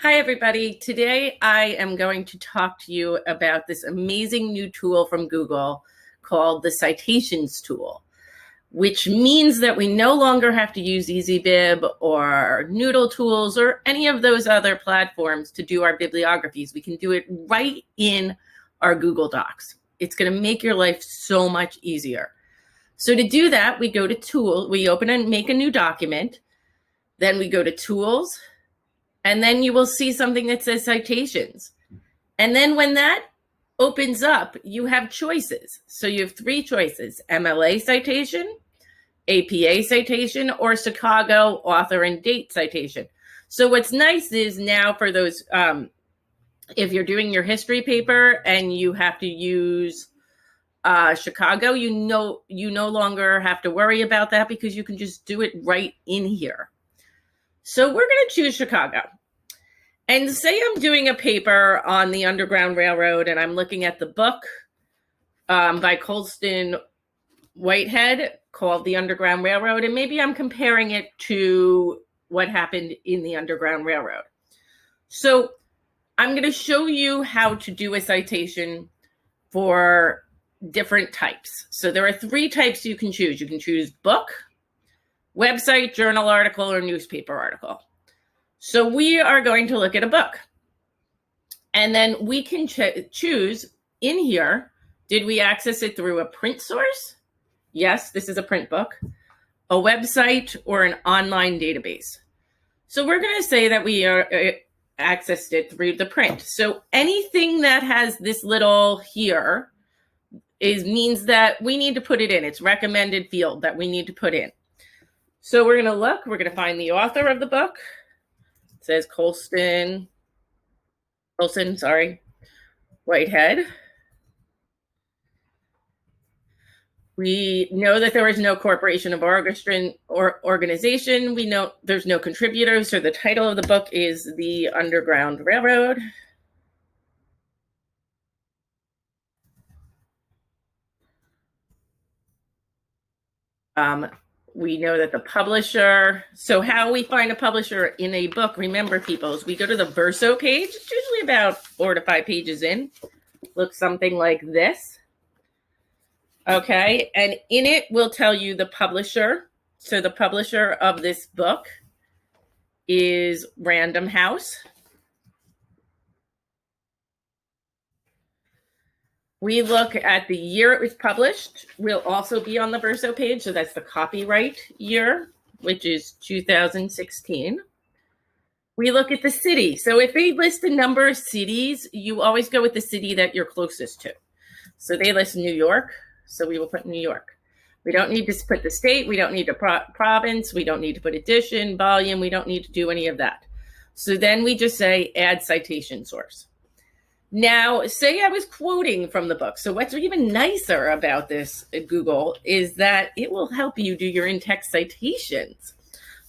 Hi, everybody. Today, I am going to talk to you about this amazing new tool from Google called the Citations Tool, which means that we no longer have to use EasyBib or Noodle Tools or any of those other platforms to do our bibliographies. We can do it right in our Google Docs. It's going to make your life so much easier. So to do that, we go to Tool, we open and make a new document, then we go to Tools, and then you will see something that says Citations. And then when that opens up, you have choices. So you have three choices: MLA citation, APA citation, or Chicago author and date citation. So what's nice is now for those, if you're doing your history paper and you have to use Chicago, you no longer have to worry about that because you can just do it right in here. So we're going to choose Chicago. And say I'm doing a paper on the Underground Railroad and I'm looking at the book by Colston Whitehead called The Underground Railroad, and maybe I'm comparing it to what happened in the Underground Railroad. So I'm going to show you how to do a citation for different types. So there are three types you can choose. You can choose book, website, journal article, or newspaper article. So we are going to look at a book. And then we can choose in here, did we access it through a print source? Yes, this is a print book, a website, or an online database. So we're going to say that we accessed it through the print. So anything that has this little here means that we need to put it in. It's recommended field that we need to put in. So we're going to look, we're going to find the author of the book. It says Colston, Whitehead. We know that there is no corporation of or organization. We know there's no contributors. So the title of the book is The Underground Railroad. We know that the publisher, so how we find a publisher in a book, remember people, is we go to the Verso page. It's usually about 4 to 5 pages in. Looks something like this. Okay, and in it will tell you the publisher. So the publisher of this book is Random House. We look at the year it was published. Will also be on the Verso page. So that's the copyright year, which is 2016. We look at the city. So if they list a number of cities, you always go with the city that you're closest to. So they list New York. So we will put New York. We don't need to put the state. We don't need a province. We don't need to put edition, volume. We don't need to do any of that. So then we just say add citation source. Now, say I was quoting from the book. So what's even nicer about this at Google is that it will help you do your in-text citations.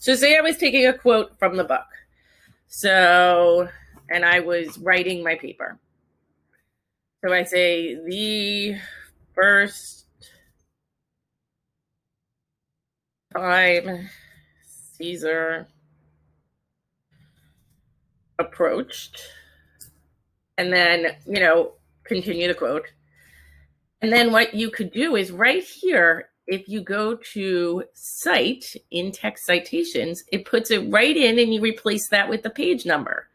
So say I was taking a quote from the book. So, and I was writing my paper. So I say the first time Caesar approached, and then, continue the quote. And then what you could do is right here, if you go to Cite, in-text citations, it puts it right in and you replace that with the page number.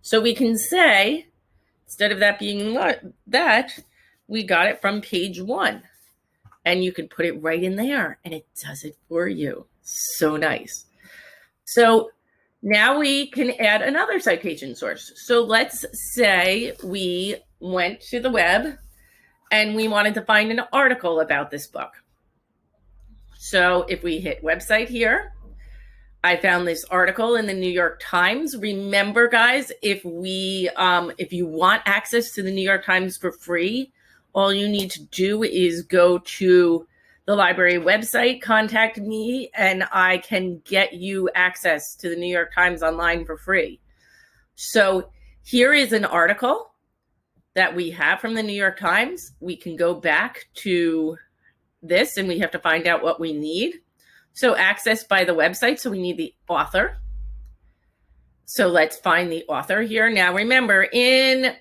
So we can say, instead of that being that, we got it from page 1. And you can put it right in there and it does it for you. So nice. So now we can add another citation source. So let's say we went to the web and we wanted to find an article about this book. So if we hit website here, I found this article in the New York Times. Remember, guys, if you want access to the New York Times for free, all you need to do is go to the library website, contact me, and I can get you access to the New York Times online for free. So here is an article that we have from the New York Times. We can go back to this and we have to find out what we need. So access by the website. So we need the author. So let's find the author here. Now remember, in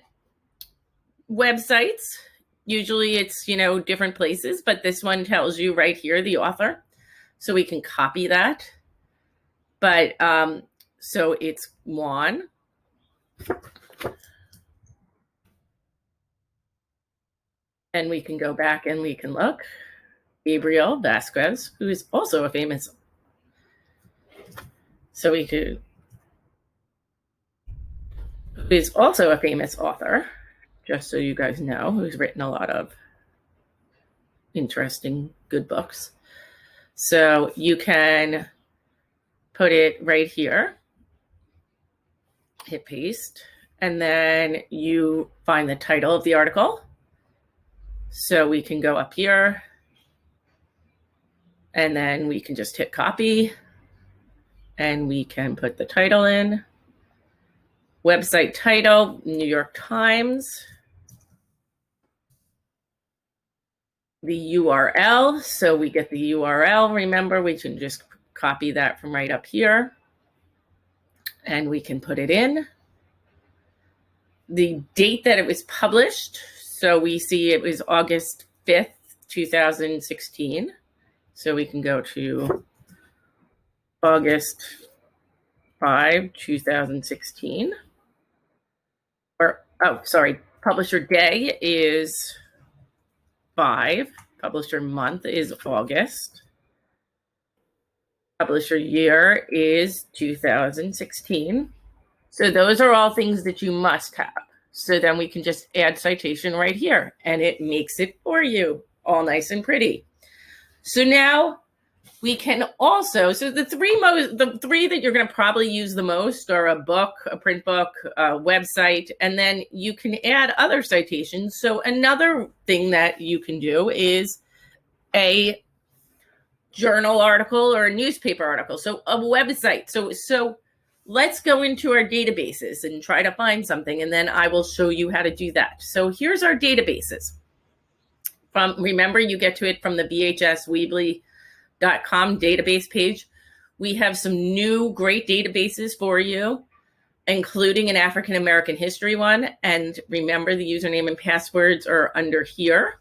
websites, usually it's, different places, but this one tells you right here the author. So we can copy that. But so it's Juan. And we can go back and we can look. Gabriel Vasquez, who is also a famous. So we could, who is also a famous author, just so you guys know, who's written a lot of interesting, good books. So you can put it right here, hit paste, and then you find the title of the article. So we can go up here, and then we can just hit copy, and we can put the title in. Website title, New York Times. The URL, so we get the URL. Remember, we can just copy that from right up here, and we can put it in. The date that it was published, so we see it was August 5th, 2016. So we can go to August 5, 2016. Or, oh, sorry, publisher day is 5. Publisher month is August. Publisher year is 2016. So those are all things that you must have. So then we can just add citation right here, and it makes it for you all nice and pretty. So now we can also, so the three that you're going to probably use the most are a book, a print book, a website, and then you can add other citations. So another thing that you can do is a journal article or a newspaper article. So a website. So let's go into our databases and try to find something, and then I will show you how to do that. So here's our databases. Remember, you get to it from the bhsweebly.com database page. We have some new great databases for you, including an African American history one. And remember, the username and passwords are under here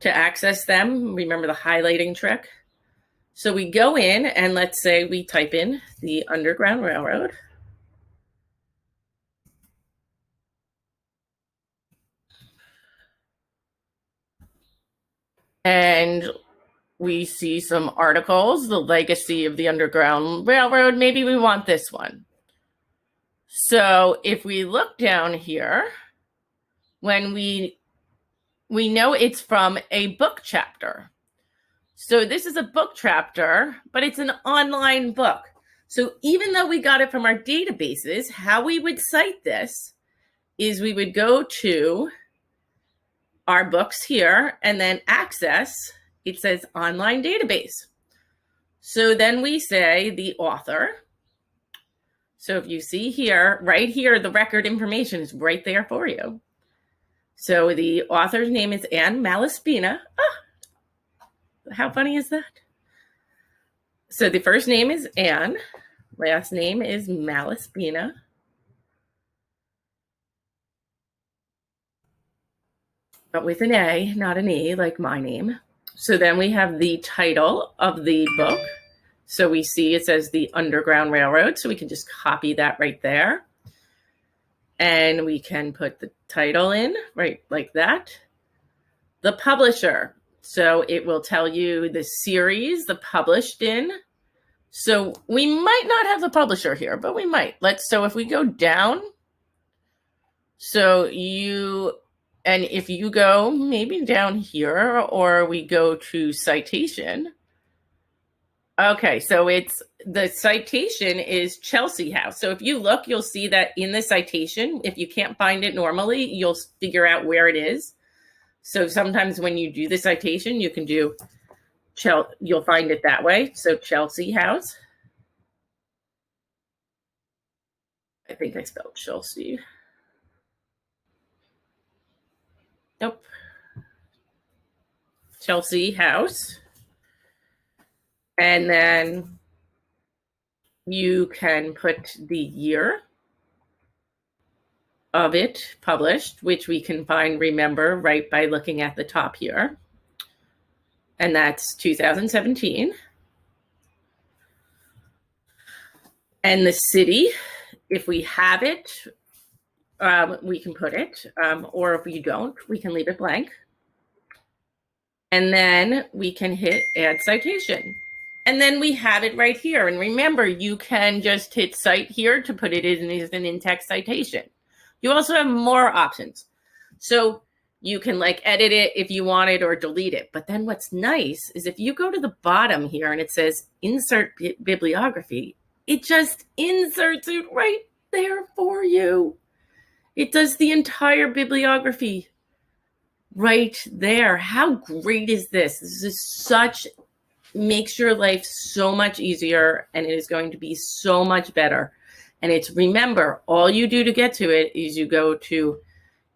to access them. Remember the highlighting trick. So we go in, and let's say we type in the Underground Railroad. And we see some articles, the legacy of the Underground Railroad. Maybe we want this one. So if we look down here, when we know it's from a book chapter. So this is a book chapter, but it's an online book. So even though we got it from our databases, how we would cite this is we would go to our books here and then access, it says online database. So then we say the author. So if you see here, right here, the record information is right there for you. So the author's name is Anne Malaspina. Oh, how funny is that? So the first name is Anne, last name is Malaspina. But with an A, not an E, like my name. So then we have the title of the book. So we see it says the Underground Railroad. So we can just copy that right there. And we can put the title in right like that. The publisher. So it will tell you the series, the published in. So we might not have the publisher here, but we might. So if we go down, and if you go maybe down here, or we go to citation. Okay, so the citation is Chelsea House. So if you look, you'll see that in the citation, if you can't find it normally, you'll figure out where it is. So sometimes when you do the citation, you can do, you'll find it that way. So Chelsea House. I think I spelled Chelsea. Nope. Chelsea House. And then You can put the year of it published, which we can find, remember, right by looking at the top here. And that's 2017. And the city, if we have it, we can put it, or if we don't, we can leave it blank. And then we can hit add citation. And then we have it right here. And remember, you can just hit cite here to put it in as an in-text citation. You also have more options. So you can like edit it if you want it or delete it. But then what's nice is if you go to the bottom here and it says insert bibliography, it just inserts it right there for you. It does the entire bibliography right there. How great is this? This is makes your life so much easier, and it is going to be so much better. And it's, remember, all you do to get to it is you go to,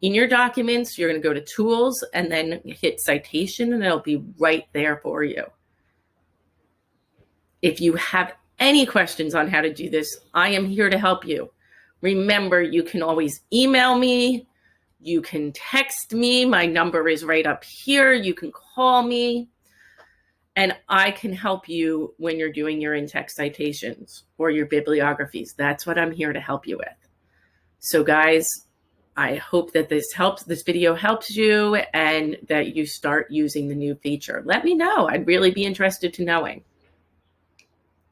in your documents, you're going to go to tools and then hit citation, and it'll be right there for you. If you have any questions on how to do this, I am here to help you. Remember, you can always email me. You can text me. My number is right up here. You can call me. And I can help you when you're doing your in-text citations or your bibliographies. That's what I'm here to help you with. So guys, I hope that this video helps you and that you start using the new feature. Let me know. I'd really be interested to knowing.